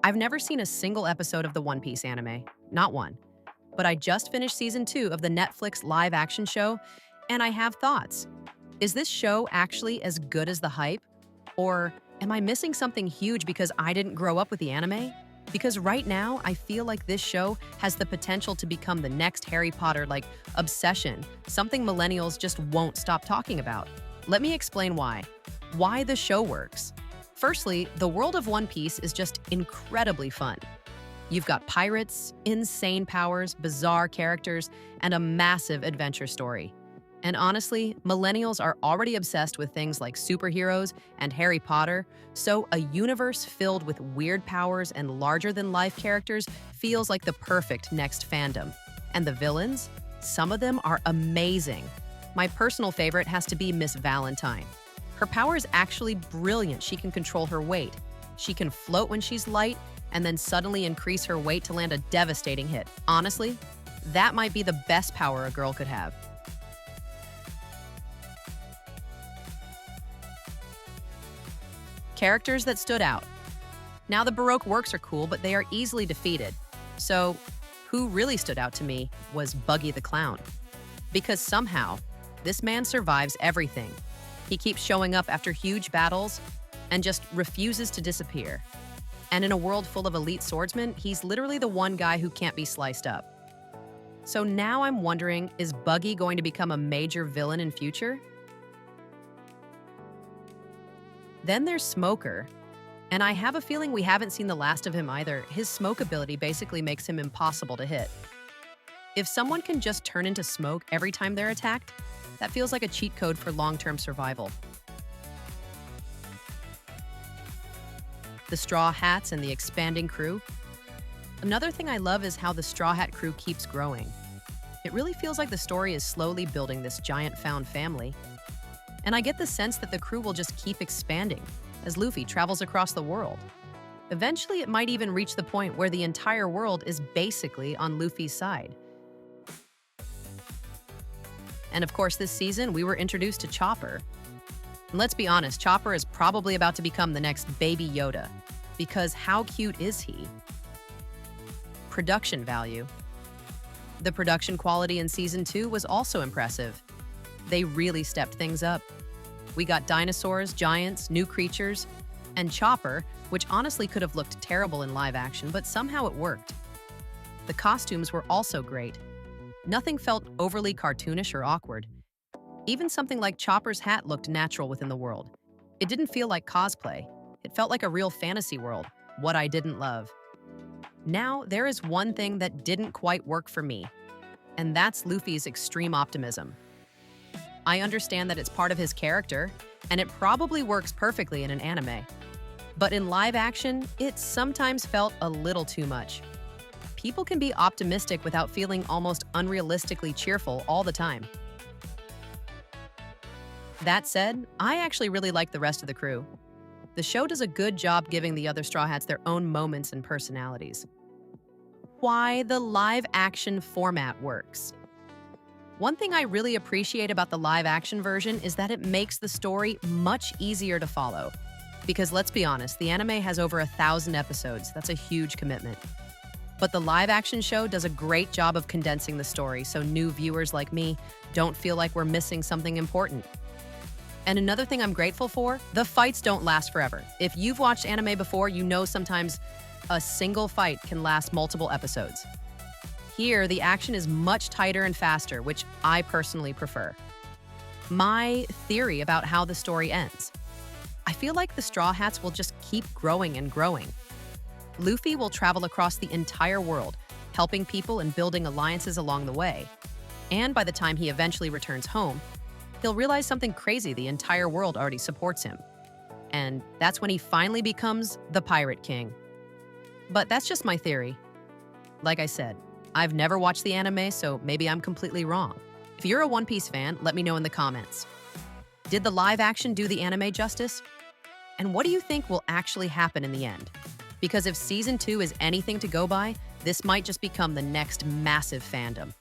I've never seen a single episode of the One Piece anime, not one. But I just finished season 2 of the Netflix live action show, and I have thoughts. Is this show actually as good as the hype? Or am I missing something huge because I didn't grow up with the anime? Because right now, I feel like this show has the potential to become the next Harry Potter like obsession, something millennials just won't stop talking about. Let me explain why. Why the show works. Firstly, the world of One Piece is just incredibly fun. You've got pirates, insane powers, bizarre characters, and a massive adventure story. And honestly, millennials are already obsessed with things like superheroes and Harry Potter, so a universe filled with weird powers and larger-than-life characters feels like the perfect next fandom. And the villains? Some of them are amazing. My personal favorite has to be Miss Valentine. Her power is actually brilliant. She can control her weight. She can float when she's light, and then suddenly increase her weight to land a devastating hit. Honestly, that might be the best power a girl could have. Characters that stood out. Now the Baroque works are cool, but they are easily defeated. So, who really stood out to me was Buggy the Clown. Because somehow, this man survives everything. He keeps showing up after huge battles and just refuses to disappear. And in a world full of elite swordsmen, he's literally the one guy who can't be sliced up. So now I'm wondering, is Buggy going to become a major villain in future? Then there's Smoker. And I have a feeling we haven't seen the last of him either. His smoke ability basically makes him impossible to hit. If someone can just turn into smoke every time they're attacked, that feels like a cheat code for long-term survival. The Straw Hats and the expanding crew. Another thing I love is how the Straw Hat crew keeps growing. It really feels like the story is slowly building this giant found family. And I get the sense that the crew will just keep expanding as Luffy travels across the world. Eventually, it might even reach the point where the entire world is basically on Luffy's side. And of course, this season, we were introduced to Chopper. And let's be honest, Chopper is probably about to become the next Baby Yoda. Because how cute is he? Production value. The production quality in Season 2 was also impressive. They really stepped things up. We got dinosaurs, giants, new creatures, and Chopper, which honestly could have looked terrible in live action, but somehow it worked. The costumes were also great. Nothing felt overly cartoonish or awkward. Even something like Chopper's hat looked natural within the world. It didn't feel like cosplay. It felt like a real fantasy world, what I didn't love. Now, there is one thing that didn't quite work for me, and that's Luffy's extreme optimism. I understand that it's part of his character, and it probably works perfectly in an anime. But in live action, it sometimes felt a little too much. People can be optimistic without feeling almost unrealistically cheerful all the time. That said, I actually really like the rest of the crew. The show does a good job giving the other Straw Hats their own moments and personalities. Why the live action format works. One thing I really appreciate about the live action version is that it makes the story much easier to follow. Because let's be honest, the anime has over 1,000 episodes. That's a huge commitment. But the live action show does a great job of condensing the story so new viewers like me don't feel like we're missing something important. And another thing I'm grateful for, the fights don't last forever. If you've watched anime before, you know sometimes a single fight can last multiple episodes. Here, the action is much tighter and faster, which I personally prefer. My theory about how the story ends. I feel like the Straw Hats will just keep growing and growing. Luffy will travel across the entire world, helping people and building alliances along the way. And by the time he eventually returns home, he'll realize something crazy: the entire world already supports him. And that's when he finally becomes the Pirate King. But that's just my theory. Like I said, I've never watched the anime, so maybe I'm completely wrong. If you're a One Piece fan, let me know in the comments. Did the live action do the anime justice? And what do you think will actually happen in the end? Because if Season 2 is anything to go by, this might just become the next massive fandom.